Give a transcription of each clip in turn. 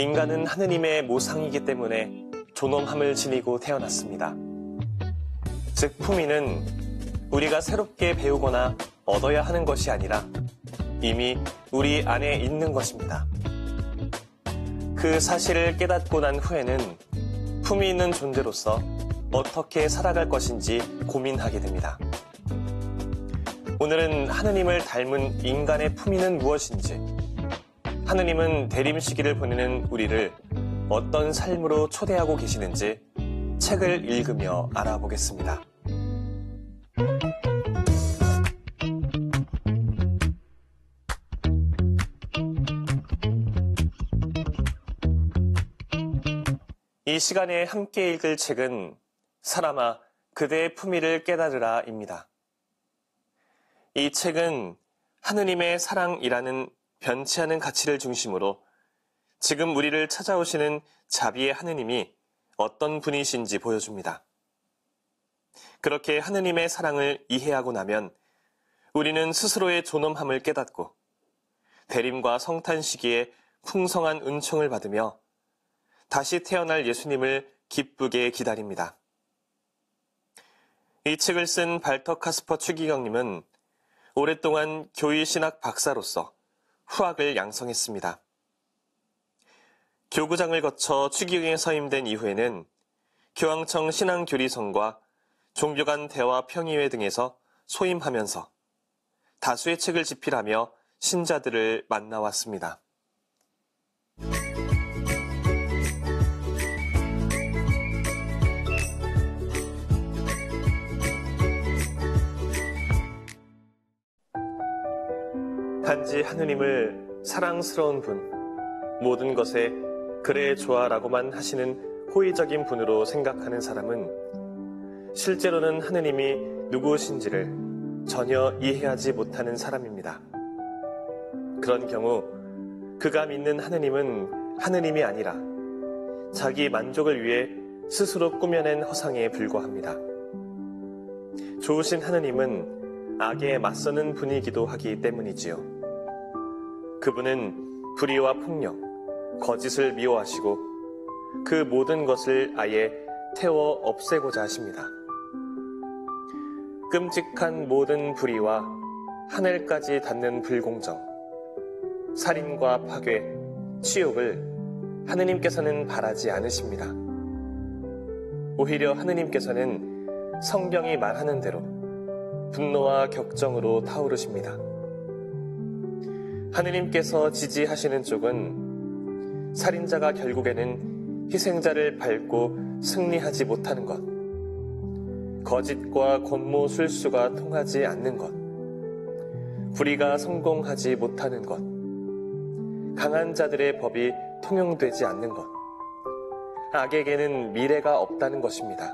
인간은 하느님의 모상이기 때문에 존엄함을 지니고 태어났습니다. 즉, 품위는 우리가 새롭게 배우거나 얻어야 하는 것이 아니라 이미 우리 안에 있는 것입니다. 그 사실을 깨닫고 난 후에는 품위 있는 존재로서 어떻게 살아갈 것인지 고민하게 됩니다. 오늘은 하느님을 닮은 인간의 품위는 무엇인지, 하느님은 대림 시기를 보내는 우리를 어떤 삶으로 초대하고 계시는지 책을 읽으며 알아보겠습니다. 이 시간에 함께 읽을 책은 사람아, 그대의 품위를 깨달으라입니다. 이 책은 하느님의 사랑이라는 변치 않은 가치를 중심으로 지금 우리를 찾아오시는 자비의 하느님이 어떤 분이신지 보여줍니다. 그렇게 하느님의 사랑을 이해하고 나면 우리는 스스로의 존엄함을 깨닫고 대림과 성탄 시기에 풍성한 은총을 받으며 다시 태어날 예수님을 기쁘게 기다립니다. 이 책을 쓴 발터 카스퍼 추기경님은 오랫동안 교의신학 박사로서 후학을 양성했습니다. 교구장을 거쳐 추기경에 서임된 이후에는 교황청 신앙교리성과 종교간 대화 평의회 등에서 소임하면서 다수의 책을 집필하며 신자들을 만나왔습니다. 단지 하느님을 사랑스러운 분, 모든 것에 그래 좋아라고만 하시는 호의적인 분으로 생각하는 사람은 실제로는 하느님이 누구신지를 전혀 이해하지 못하는 사람입니다. 그런 경우 그가 믿는 하느님은 하느님이 아니라 자기 만족을 위해 스스로 꾸며낸 허상에 불과합니다. 좋으신 하느님은 악에 맞서는 분이기도 하기 때문이지요. 그분은 불의와 폭력, 거짓을 미워하시고 그 모든 것을 아예 태워 없애고자 하십니다. 끔찍한 모든 불의와 하늘까지 닿는 불공정, 살인과 파괴, 치욕을 하느님께서는 바라지 않으십니다. 오히려 하느님께서는 성경이 말하는 대로 분노와 격정으로 타오르십니다. 하느님께서 지지하시는 쪽은 살인자가 결국에는 희생자를 밟고 승리하지 못하는 것, 거짓과 권모술수가 통하지 않는 것, 불의가 성공하지 못하는 것, 강한 자들의 법이 통용되지 않는 것, 악에게는 미래가 없다는 것입니다.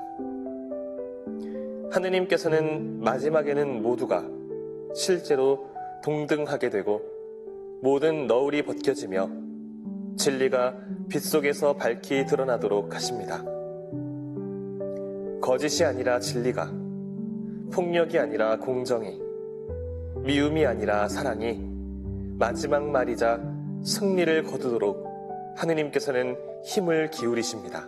하느님께서는 마지막에는 모두가 실제로 동등하게 되고 모든 너울이 벗겨지며 진리가 빛 속에서 밝히 드러나도록 하십니다. 거짓이 아니라 진리가, 폭력이 아니라 공정이, 미움이 아니라 사랑이 마지막 말이자 승리를 거두도록 하느님께서는 힘을 기울이십니다.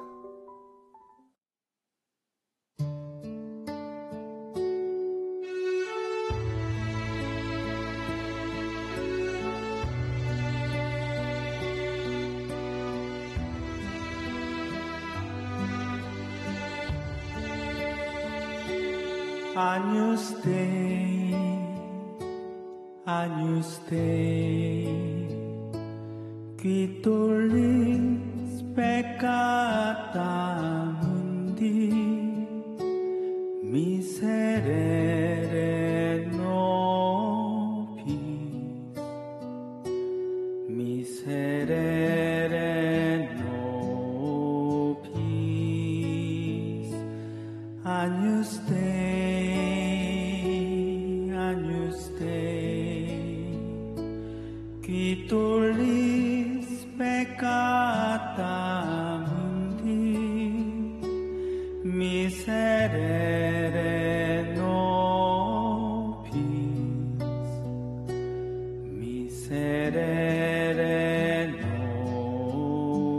Agnus Dei, Agnus Dei, qui tollis peccata mundi, miserere nobis, miserere nobis, Agnus Dei, Agnus Dei, qui tollis peccata mundi, miserere nobis, miserere nobis.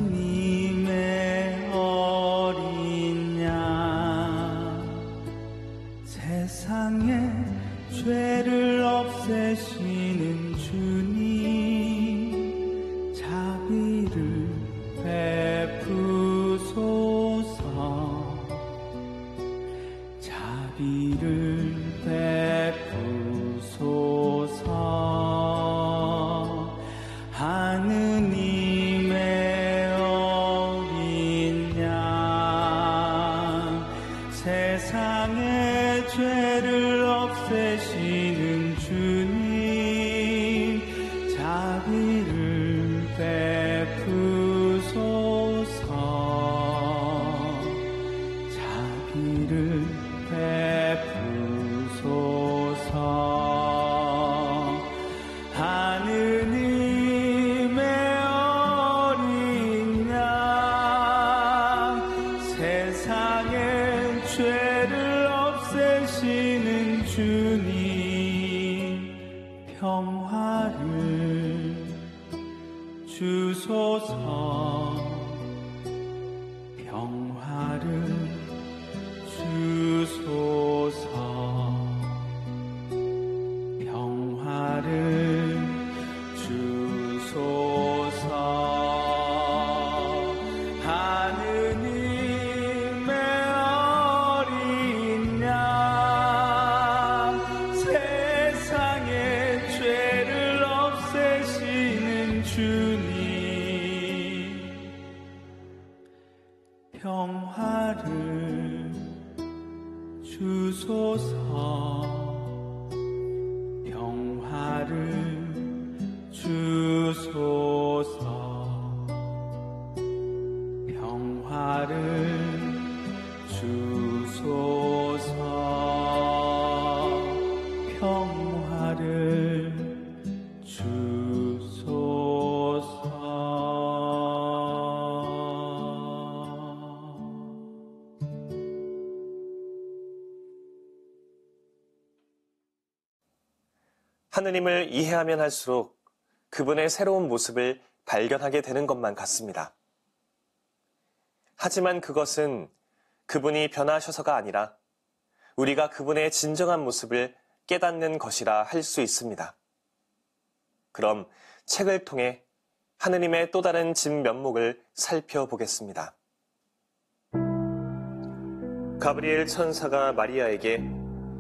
하느님의 어린 양 세상의 죄를 없애시는 주님 자비를 베푸소서 자비를 베푸소서 하느님의 어린 양 세상의 죄를 없애시는 주님 자비를 베푸소서 자비를 베푸소서 하느님의 어린 양 세상의 죄를 없애시는 주님 평화를 주소서 평화를 주소서 평화를 주소서 하느님의 어린 양 세상의 죄를 없애시는 주님 평화를 주소서 평화를 주소서 평화를 주소서 평화를 하느님을 이해하면 할수록 그분의 새로운 모습을 발견하게 되는 것만 같습니다. 하지만 그것은 그분이 변하셔서가 아니라 우리가 그분의 진정한 모습을 깨닫는 것이라 할 수 있습니다. 그럼 책을 통해 하느님의 또 다른 진면목을 살펴보겠습니다. 가브리엘 천사가 마리아에게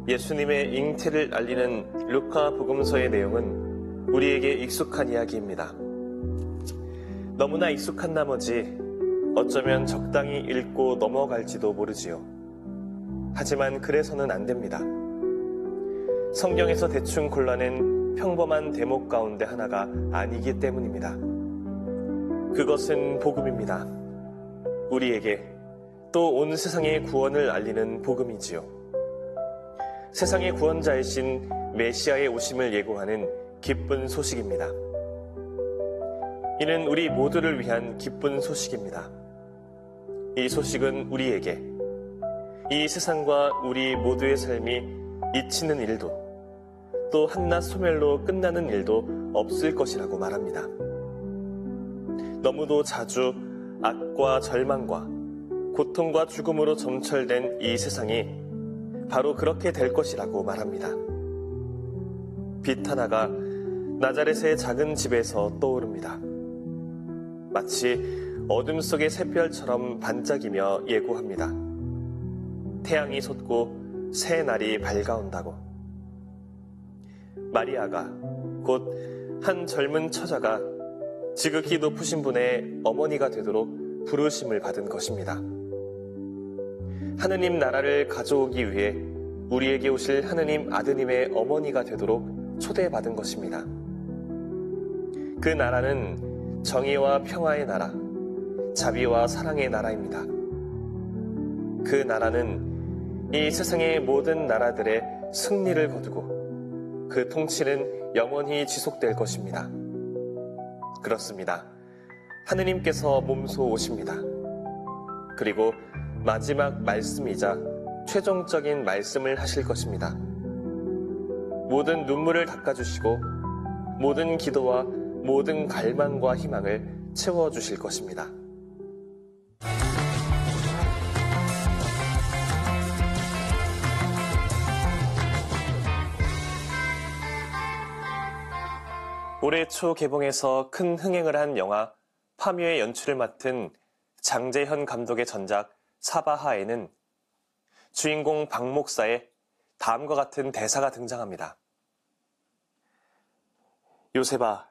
예수님의 잉태를 알리는 루카 복음서의 내용은 우리에게 익숙한 이야기입니다. 너무나 익숙한 나머지 어쩌면 적당히 읽고 넘어갈지도 모르지요. 하지만 그래서는 안 됩니다. 성경에서 대충 골라낸 평범한 대목 가운데 하나가 아니기 때문입니다. 그것은 복음입니다. 우리에게 또 온 세상의 구원을 알리는 복음이지요. 세상의 구원자이신 메시아의 오심을 예고하는 기쁜 소식입니다. 이는 우리 모두를 위한 기쁜 소식입니다. 이 소식은 우리에게 이 세상과 우리 모두의 삶이 잊히는 일도 또 한낱 소멸로 끝나는 일도 없을 것이라고 말합니다. 너무도 자주 악과 절망과 고통과 죽음으로 점철된 이 세상이 바로 그렇게 될 것이라고 말합니다. 빛 하나가 나자렛의 작은 집에서 떠오릅니다. 마치 어둠 속의 샛별처럼 반짝이며 예고합니다. 태양이 솟고 새 날이 밝아온다고. 마리아가 곧 한 젊은 처자가 지극히 높으신 분의 어머니가 되도록 부르심을 받은 것입니다. 하느님 나라를 가져오기 위해 우리에게 오실 하느님 아드님의 어머니가 되도록 초대받은 것입니다. 그 나라는 정의와 평화의 나라, 자비와 사랑의 나라입니다. 그 나라는 이 세상의 모든 나라들의 승리를 거두고 그 통치는 영원히 지속될 것입니다. 그렇습니다. 하느님께서 몸소 오십니다. 그리고 마지막 말씀이자 최종적인 말씀을 하실 것입니다. 모든 눈물을 닦아주시고 모든 기도와 모든 갈망과 희망을 채워주실 것입니다. 올해 초 개봉해서 큰 흥행을 한 영화 파묘의 연출을 맡은 장재현 감독의 전작 사바하에는 주인공 박 목사의 다음과 같은 대사가 등장합니다. 요셉아,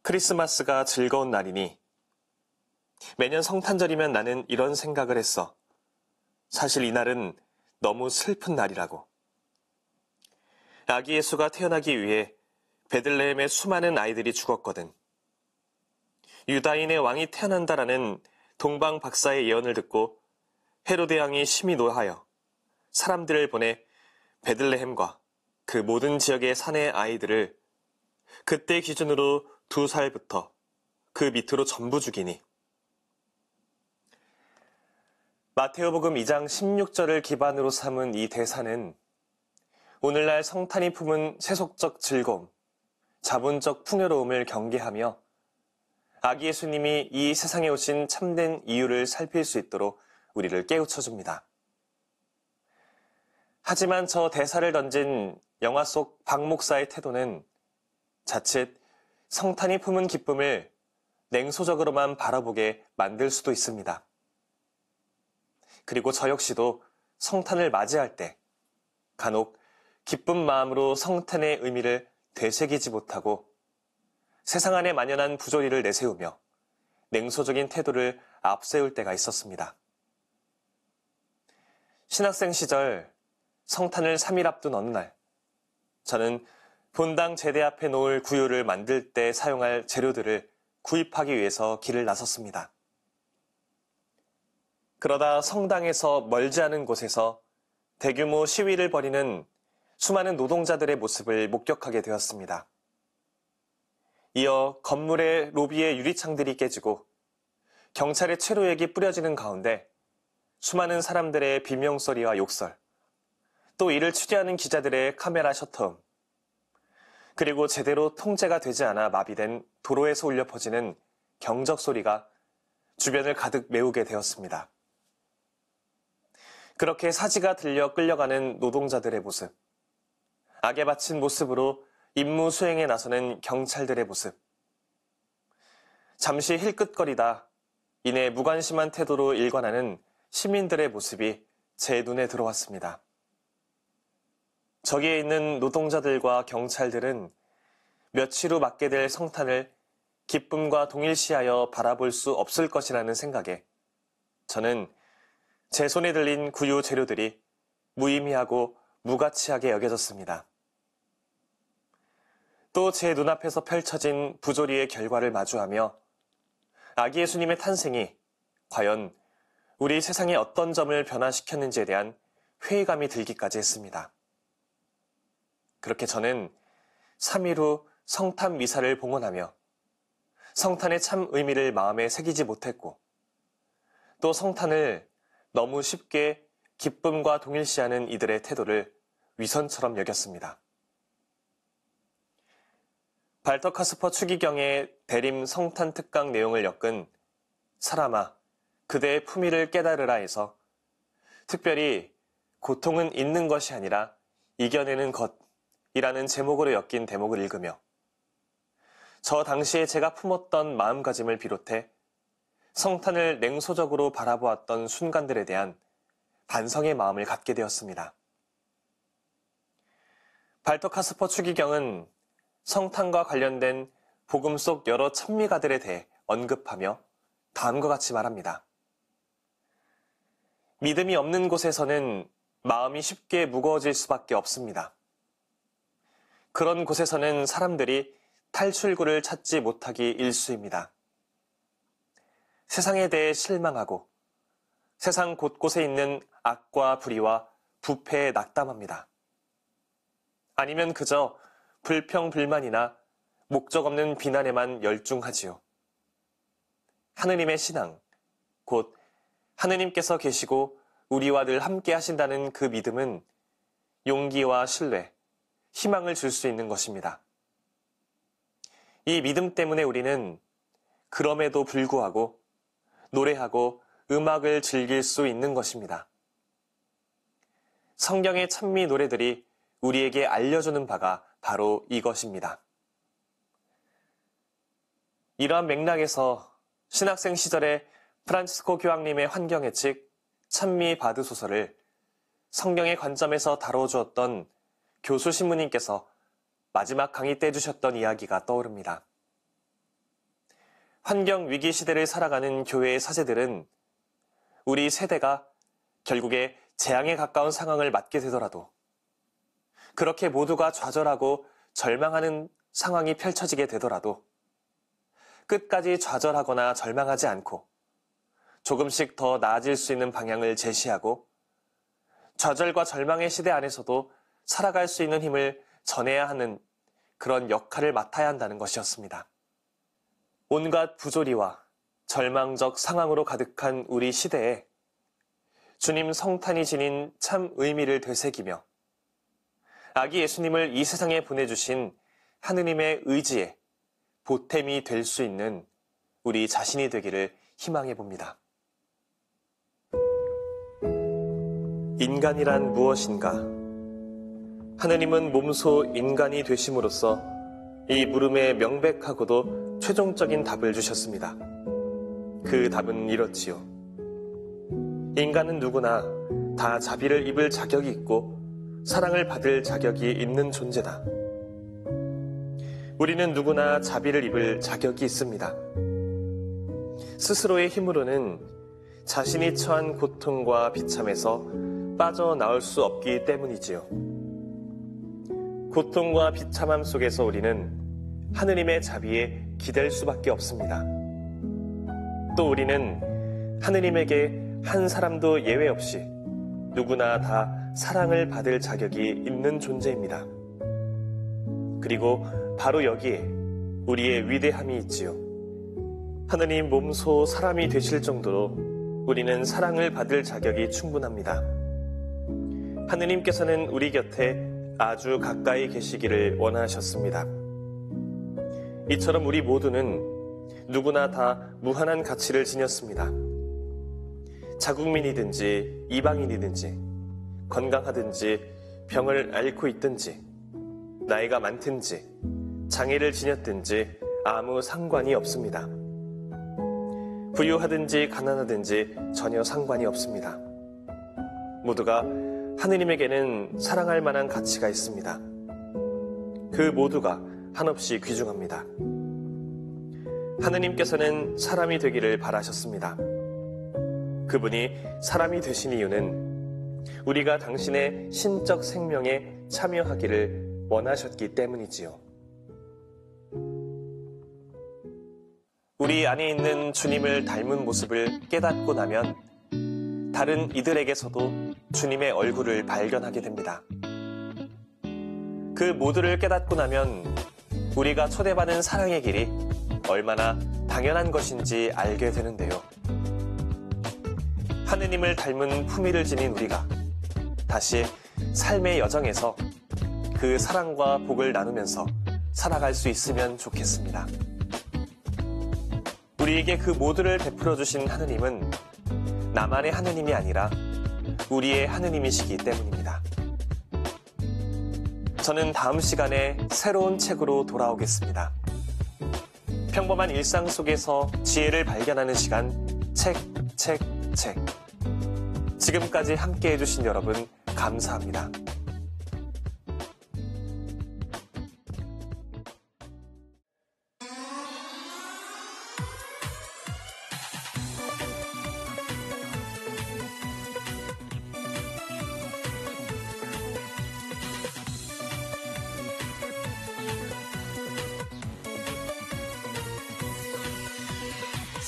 크리스마스가 즐거운 날이니 매년 성탄절이면 나는 이런 생각을 했어. 사실 이 날은 너무 슬픈 날이라고. 아기 예수가 태어나기 위해 베들레헴의 수많은 아이들이 죽었거든. 유다인의 왕이 태어난다라는 동방 박사의 예언을 듣고 헤로데 왕이 심히 노하여 사람들을 보내 베들레헴과 그 모든 지역의 사내 아이들을 그때 기준으로 2살부터 그 밑으로 전부 죽이니. 마테오복음 2장 16절을 기반으로 삼은 이 대사는 오늘날 성탄이 품은 세속적 즐거움, 자본적 풍요로움을 경계하며 아기 예수님이 이 세상에 오신 참된 이유를 살필 수 있도록 우리를 깨우쳐줍니다. 하지만 저 대사를 던진 영화 속 박 목사의 태도는 자칫 성탄이 품은 기쁨을 냉소적으로만 바라보게 만들 수도 있습니다. 그리고 저 역시도 성탄을 맞이할 때 간혹 기쁜 마음으로 성탄의 의미를 되새기지 못하고 세상 안에 만연한 부조리를 내세우며 냉소적인 태도를 앞세울 때가 있었습니다. 신학생 시절 성탄을 3일 앞둔 어느 날, 저는 본당 제대 앞에 놓을 구유를 만들 때 사용할 재료들을 구입하기 위해서 길을 나섰습니다. 그러다 성당에서 멀지 않은 곳에서 대규모 시위를 벌이는 수많은 노동자들의 모습을 목격하게 되었습니다. 이어 건물의 로비의 유리창들이 깨지고 경찰의 체류액이 뿌려지는 가운데 수많은 사람들의 비명소리와 욕설, 또 이를 취재하는 기자들의 카메라 셔터음, 그리고 제대로 통제가 되지 않아 마비된 도로에서 울려 퍼지는 경적 소리가 주변을 가득 메우게 되었습니다. 그렇게 사지가 들려 끌려가는 노동자들의 모습, 악에 바친 모습으로 임무 수행에 나서는 경찰들의 모습, 잠시 힐끗거리다 이내 무관심한 태도로 일관하는 시민들의 모습이 제 눈에 들어왔습니다. 저기에 있는 노동자들과 경찰들은 며칠 후 맞게 될 성탄을 기쁨과 동일시하여 바라볼 수 없을 것이라는 생각에 저는 제 손에 들린 구유 재료들이 무의미하고 무가치하게 여겨졌습니다. 또 제 눈앞에서 펼쳐진 부조리의 결과를 마주하며 아기 예수님의 탄생이 과연 우리 세상의 어떤 점을 변화시켰는지에 대한 회의감이 들기까지 했습니다. 그렇게 저는 3일 후 성탄 미사를 봉헌하며 성탄의 참 의미를 마음에 새기지 못했고 또 성탄을 너무 쉽게 기쁨과 동일시하는 이들의 태도를 위선처럼 여겼습니다. 발터 카스퍼 추기경의 대림 성탄 특강 내용을 엮은 사람아, 그대의 품위를 깨달으라에서 특별히 고통은 있는 것이 아니라 이겨내는 것이라는 제목으로 엮인 대목을 읽으며 저 당시에 제가 품었던 마음가짐을 비롯해 성탄을 냉소적으로 바라보았던 순간들에 대한 반성의 마음을 갖게 되었습니다. 발터 카스퍼 추기경은 성탄과 관련된 복음 속 여러 천미가들에 대해 언급하며 다음과 같이 말합니다. 믿음이 없는 곳에서는 마음이 쉽게 무거워질 수밖에 없습니다. 그런 곳에서는 사람들이 탈출구를 찾지 못하기 일쑤입니다. 세상에 대해 실망하고 세상 곳곳에 있는 악과 불의와 부패에 낙담합니다. 아니면 그저 불평불만이나 목적 없는 비난에만 열중하지요. 하느님의 신앙, 곧 하느님께서 계시고 우리와 늘 함께 하신다는 그 믿음은 용기와 신뢰, 희망을 줄 수 있는 것입니다. 이 믿음 때문에 우리는 그럼에도 불구하고 노래하고 음악을 즐길 수 있는 것입니다. 성경의 찬미 노래들이 우리에게 알려주는 바가 바로 이것입니다. 이러한 맥락에서 신학생 시절에 프란치스코 교황님의 환경의 책 찬미 받으소서를 성경의 관점에서 다뤄주었던 교수 신부님께서 마지막 강의 때 해주셨던 이야기가 떠오릅니다. 환경 위기 시대를 살아가는 교회의 사제들은 우리 세대가 결국에 재앙에 가까운 상황을 맞게 되더라도 그렇게 모두가 좌절하고 절망하는 상황이 펼쳐지게 되더라도 끝까지 좌절하거나 절망하지 않고 조금씩 더 나아질 수 있는 방향을 제시하고 좌절과 절망의 시대 안에서도 살아갈 수 있는 힘을 전해야 하는 그런 역할을 맡아야 한다는 것이었습니다. 온갖 부조리와 절망적 상황으로 가득한 우리 시대에 주님 성탄이 지닌 참 의미를 되새기며 아기 예수님을 이 세상에 보내주신 하느님의 의지에 보탬이 될 수 있는 우리 자신이 되기를 희망해 봅니다. 인간이란 무엇인가? 하느님은 몸소 인간이 되심으로써 이 물음에 명백하고도 최종적인 답을 주셨습니다. 그 답은 이렇지요. 인간은 누구나 다 자비를 입을 자격이 있고 사랑을 받을 자격이 있는 존재다. 우리는 누구나 자비를 입을 자격이 있습니다. 스스로의 힘으로는 자신이 처한 고통과 비참에서 빠져나올 수 없기 때문이지요. 고통과 비참함 속에서 우리는 하느님의 자비에 기댈 수밖에 없습니다. 또 우리는 하느님에게 한 사람도 예외 없이 누구나 다 사랑을 받을 자격이 있는 존재입니다. 그리고 바로 여기에 우리의 위대함이 있지요. 하느님 몸소 사람이 되실 정도로 우리는 사랑을 받을 자격이 충분합니다. 하느님께서는 우리 곁에 아주 가까이 계시기를 원하셨습니다. 이처럼 우리 모두는 누구나 다 무한한 가치를 지녔습니다. 자국민이든지 이방인이든지 건강하든지 병을 앓고 있든지 나이가 많든지 장애를 지녔든지 아무 상관이 없습니다. 부유하든지 가난하든지 전혀 상관이 없습니다. 모두가 하느님에게는 사랑할 만한 가치가 있습니다. 그 모두가 한없이 귀중합니다. 하느님께서는 사람이 되기를 바라셨습니다. 그분이 사람이 되신 이유는 우리가 당신의 신적 생명에 참여하기를 원하셨기 때문이지요. 우리 안에 있는 주님을 닮은 모습을 깨닫고 나면 다른 이들에게서도 주님의 얼굴을 발견하게 됩니다. 그 모두를 깨닫고 나면 우리가 초대받은 사랑의 길이 얼마나 당연한 것인지 알게 되는데요. 하느님을 닮은 품위를 지닌 우리가 다시 삶의 여정에서 그 사랑과 복을 나누면서 살아갈 수 있으면 좋겠습니다. 우리에게 그 모두를 베풀어 주신 하느님은 나만의 하느님이 아니라 우리의 하느님이시기 때문입니다. 저는 다음 시간에 새로운 책으로 돌아오겠습니다. 평범한 일상 속에서 지혜를 발견하는 시간, 책. 지금까지 함께 해주신 여러분 감사합니다.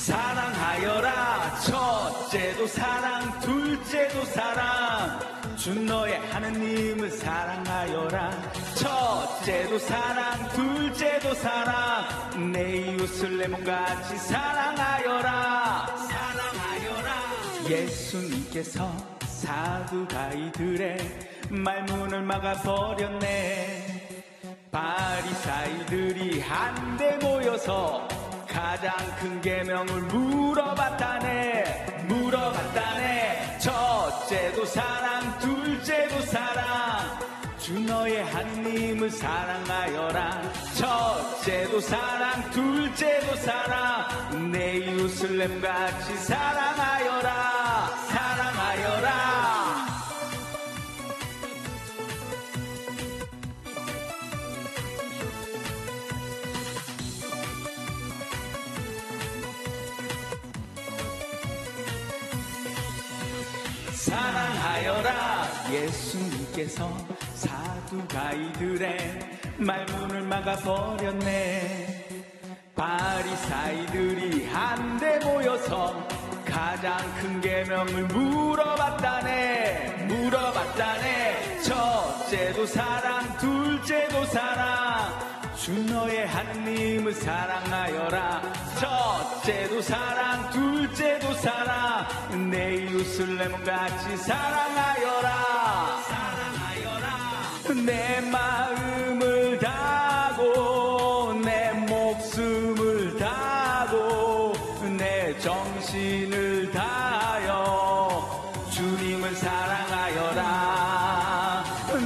사랑하여라. 첫째도 사랑, 둘째도 사랑. 주 너의 하느님을 사랑하여라. 첫째도 사랑, 둘째도 사랑. 내 이웃을 내 몸같이 사랑하여라. 사랑하여라. 예수님께서 사두가이들의 말문을 막아버렸네. 바리사이들이 한데 모여서 가장 큰 계명을 물어봤다네. 첫째도 사랑, 둘째도 사랑, 주 너의 하느님을 사랑하여라. 첫째도 사랑, 둘째도 사랑, 내 이웃을 렘같이 사랑하여라. 사랑하여라. 사랑하여라. 예수님께서 사두가이들의 말문을 막아버렸네. 바리사이들이 한데 모여서 가장 큰 계명을 물어봤다네. 첫째도 사랑, 둘째도 사랑, 주 너의 하느님을 사랑하여라. 첫째도 사랑, 둘째도 사랑, 내 이웃을 내 몸같이 사랑하여라. 내 마음을 다하고 내 목숨을 다하고 내 정신을 다하여 주님을 사랑하여라.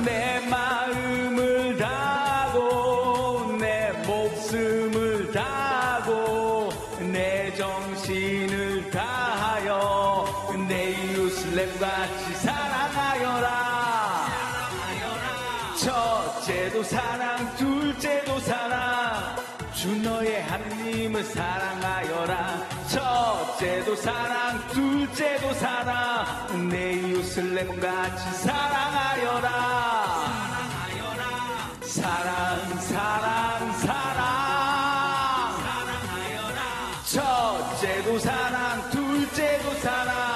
내 마음을 다하고 내 목숨을 다하고 내 정신을 다하여 내 이웃을 내 같이 사랑하여라. 첫째도 사랑, 둘째도 사랑, 주 너의 하느님을 사랑하여라. 첫째도 사랑, 둘째도 사랑, 내 이웃을 내 몸같이 사랑하여라. 사랑, 사랑, 사랑. 첫째도 사랑, 둘째도 사랑,